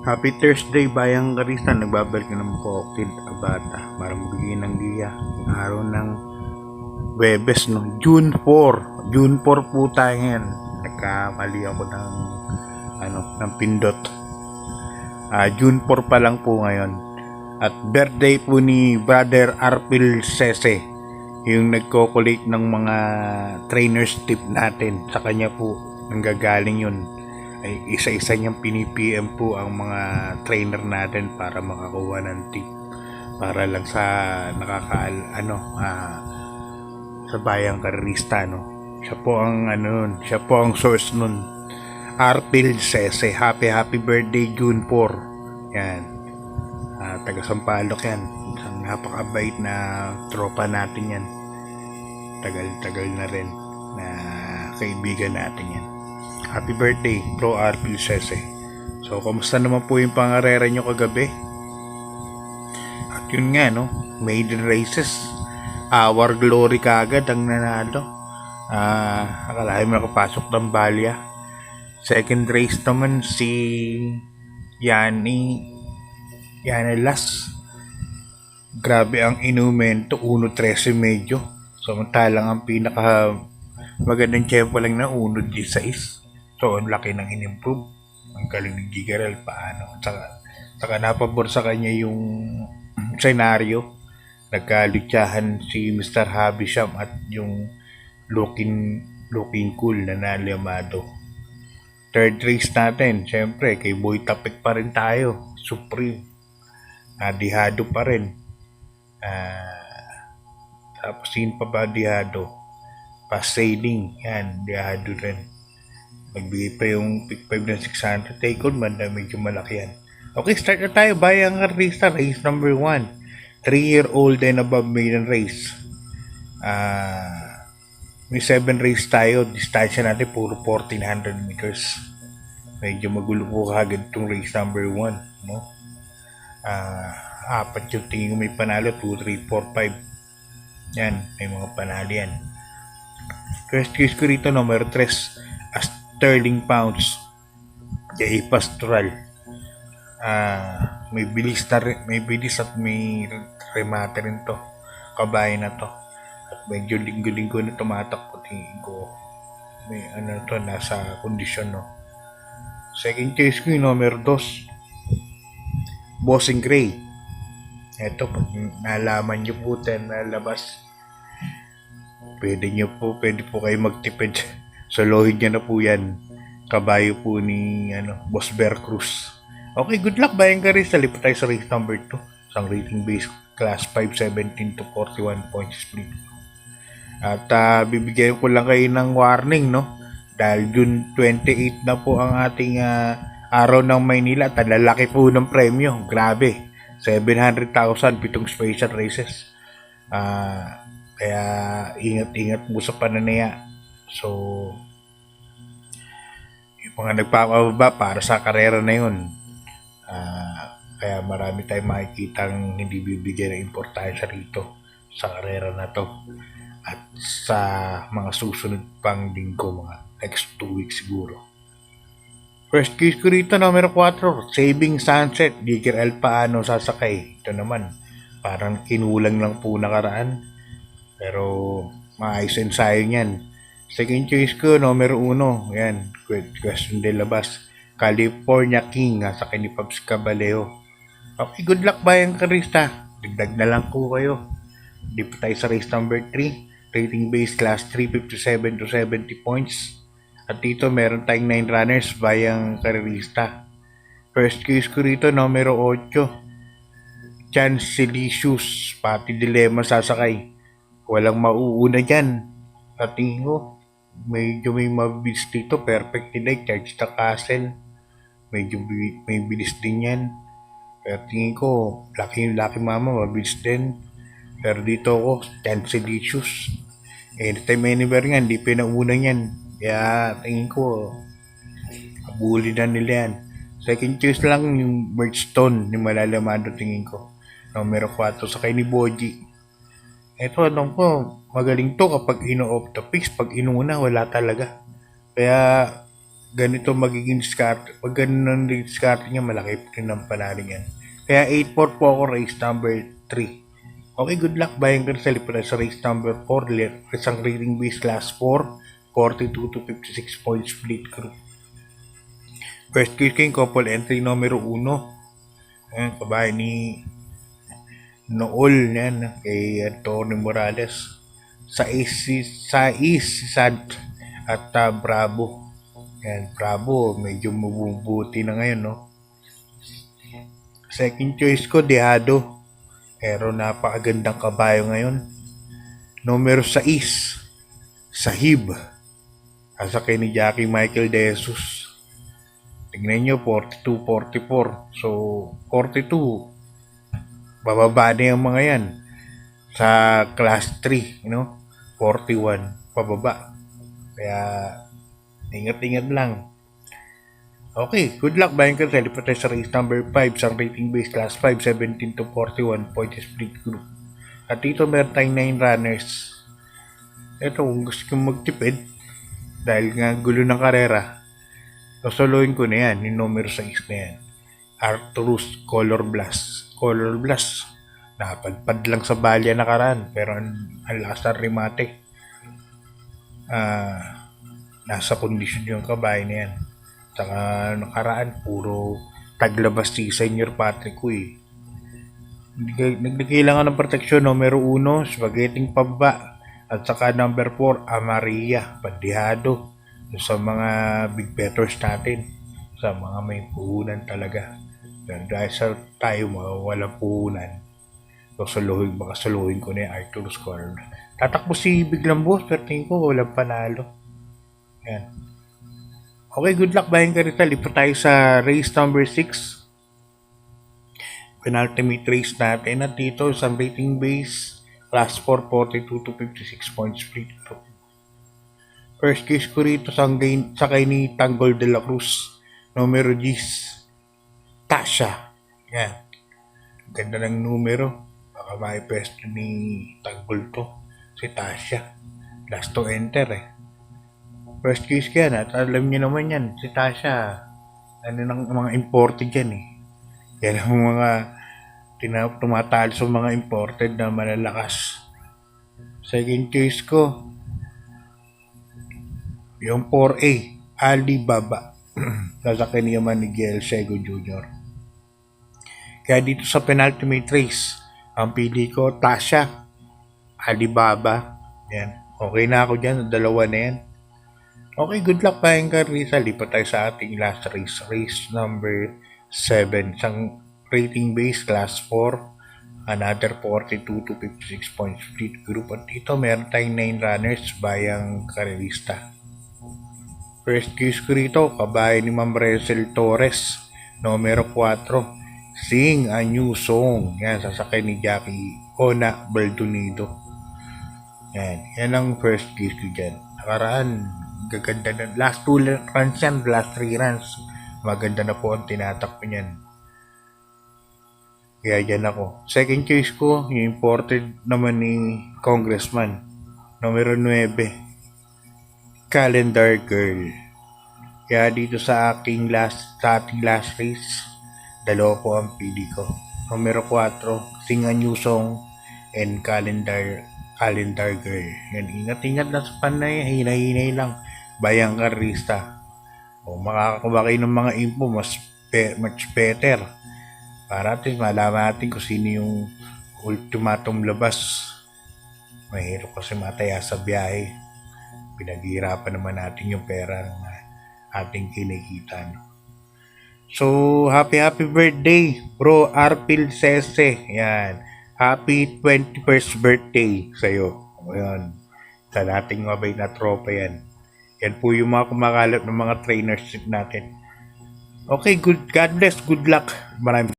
Happy Thursday, Bayang Karista. Nagbabalik na naman po ako, Kid Abata, para magbigay ng giya. Yung araw ng Webes, no? June 4. June 4 po tayo ngayon. Nagkamali ako ng pindot. June 4 pa lang po ngayon. At birthday po ni Brother Arpil Sese, yung nagko-collate ng mga trainers tip natin. Sa kanya po nanggagaling yun. Ay isa-isa niyang pinipm po ang mga trainer natin para makakuha ng tip para lang sa sa bayang karista, no. Siya po ang source nun. Arpil Sese, happy birthday June 4. Yan. Taga Sampaloc yan. Isang napakabait na tropa natin yan. Tagal na rin na kaibigan natin yan. Happy birthday, Bro Arpil Sese. So, kamusta naman po yung pangarera nyo kagabi? At yun nga, no? Maiden races. Our Glory kagad ang nanalo. Akalahin mo nakapasok ng Balya. Second race naman si Yana Las. Grabe ang inumento, 1.13 medyo. Samantalang ang pinaka magandang tempo lang na 1.16. So, ang laki ng in-improve. Ang galing ng Gigaral, paano. Saka napabor sa kanya yung senaryo. Nagkalitsahan si Mr. Havisham at yung looking cool na Naliamado. Third race natin, syempre, kay Boy Tapik pa rin tayo. Supreme. Dihado pa rin. Tapos yun pa ba Dihado? Pasailing. Yan, Dihado rin. Nagbigay pa yung pick 5 ng 600. Take on man na medyo malaki yan. Okay, start na tayo. Bayang Karista, race number 1. 3-year-old and above maiden race. May 7 race tayo. Distansya natin puro 1,400 meters. Medyo magulo po kagad itong race number 1. No? Apat yung tingin ko may panalo. 2, 3, 4, 5. Yan, may mga panalo yan. First case ko rito, number 3. Sterling Pounds. Jay Pastoral. May bilis at may remate rin to. Kabayan na to. At medyo linggo-linggo na tumatakbo, tingin ko. May nasa kondisyon, no. Second case ko yung number 2. Bossing Gray. Eto, pag nalaman nyo po nalabas, pwede po kayo magtipid. Solohin niya na po yan. Kabayo po ni Boss Bear Cruz. Okay, good luck Bayang Karista. Lipat tayo sa race number 2. Isang rating base class 5, 17 to 41 points split. At bibigyan ko lang kayo ng warning, no? Dahil June 28 na po ang ating araw ng Maynila at lalaki po ng premyo. Grabe. 700,000 pitong special races. Kaya ingat-ingat mo sa pananaya. So, yung mga nagpapababa para sa karera na yun, kaya marami tayong makikitang hindi bibigyan ng importansya rito sa karera na to at sa mga susunod pang linggo, mga next 2 weeks siguro. First case ko rito, number 4, Saving Sunset, Gigaral paano sasakay. Ito naman, parang kinulang lang po nakaraan, pero maayos ensayo niyan. Second choice ko, numero 1. Yan, question de labas. California King, sa ni Pops Caballeo. Okay, good luck Bayang Karista. Dagdag na lang po kayo. Di pa tayo sa race number 3. Rating base class 357 to 70 points. At dito meron tayong 9 runners Bayang Karista. First choice ko rito, numero 8. Chancelicious, pati dilemma sasakay. Walang mauuna dyan. At tingin ko, medyo may mabilis dito. Perfect delay, Charge the Castle. Medyo may bilis din yan. Pero tingin ko, Lucky Mama, mabilis din. Pero dito ako, Chancelicious. Anytime, anywhere nga, hindi pinauna yan. Kaya tingin ko, abuli na nila yan. Second choice lang yung Birdstone ni Malalamado, tingin ko. Numero 4, sakay ni Boji. Ito, alam ko, magaling to kapag ino-off the picks. Pag inuna, wala talaga. Kaya, ganito magiging discard. Pag ganun ang discard niya, malaki rin ang panalo niyan. Kaya 8-4 po ako, race number 3. Okay, good luck. Bayan ka sa lipat sa race number 4. Isang rating base class 4. 42 to 56 points split group. First case king couple entry numero 1. Ayan, kabahay ni Nool yan, kay Antonio Morales. Sa East Sant at Bravo. Yan, Bravo, medyo mabubuti na ngayon, no? Second choice ko, Dehado. Pero napakagandang kabayo ngayon. Numero 6, Sahib. Kasakay ni Jackie Michael De Jesus. Tingnan nyo, 42-44. So, 42. Bababa na yung mga yan. Sa class 3, 41. Pababa. Kaya, ingat-ingat lang. Okay, good luck. Bayan ka sa lipat sa race number 5. Sa rating base class 5, 17 to 41. Point split group. At dito meron tayong 9 runners. Ito, kung gusto kong magtipid, dahil nga gulo ng karera, sosoloin ko na yan, yung numero 6 na yan. Arturus Color Blast. Color Blast. Napadpad lang sa balya nakaraan, pero ang lakas ng remate. Nasa kondisyon yung kabay na yan. Saka nakaraan, puro taglabas si Senior Patrick ko eh. Nagkailangan ng proteksyon, numero 1, spaghetti pababa. At saka number 4, Amaria, Padihado. Sa mga big bettors natin. Sa mga may puhunan talaga. Dahil sa tayo walang puhunan. Makasuluhin ko na yung Arthur Score. Tatakbo si Biglang Boss, pero tingin ko walang panalo. Yan. Okay, good luck. Bayan ka rin. Lipat tayo sa race number 6. Penultimate race natin. At dito, sa rating base, class 4, 42 to 56 points split group. First case ko rito sa kay ni Tanggol de la Cruz. Numero 10. Tasha. Yan. Ganda ng numero. Baka may pwesto ni Tanggol to. Si Tasha. Last to enter eh. First case ka yan. At alam niyo naman yan. Si Tasha. Ano ng mga imported yan eh. Yan ang mga tumatalo sa mga imported na malalakas. Second case ko, yung 4A, Alibaba. Sasakay niya man ni Gael Sego Jr. Kaya dito sa penultimate race, ang pili ko, Tasha, Alibaba. Yan. Okay na ako dyan. Dalawa na yan. Okay, good luck pa yung Carissa. Lipat tayo sa ating last race. Race number 7. Isang rating base, class 4. Another 42 to 56 points split group. At dito meron tayong 9 runners bayang karerista. First case ko rito, kabahay ni Ma'am Resel Torres. Numero 4. Sing a New Song. Yan, sasakay ni Jackie Ona Baldonido. Yan ang first case ko dyan. Nakaraan, gaganda na. Last 2 runs yan, last 3 runs. Maganda na po ang tinatakbo niyan. Kaya dyan ako. Second case ko, yung imported naman ni Congressman. Numero 9. Calendar Girl. Kaya dito sa ating last race, dalawa po ang pili ko. Numero 4, Sing a New Song and Calendar Girl. Yan, ingat-ingat na sa panay, hinay-hinay lang. Bayang karista. O makakakuha kayo ng mga info, much better. Para at least malaman natin kung sino yung ultimatum labas. Mahirap kasi mataya sa biyahe. Pinaghihirapan naman natin yung pera ng ating kinikita. So, happy birthday, bro Arpil Sese. Yan. Happy 21st birthday sa'yo. Ayan. Sa nating mabay na tropa yan. Yan po yung mga kumakalat ng mga trainers natin. Okay, God bless, good luck. Maraming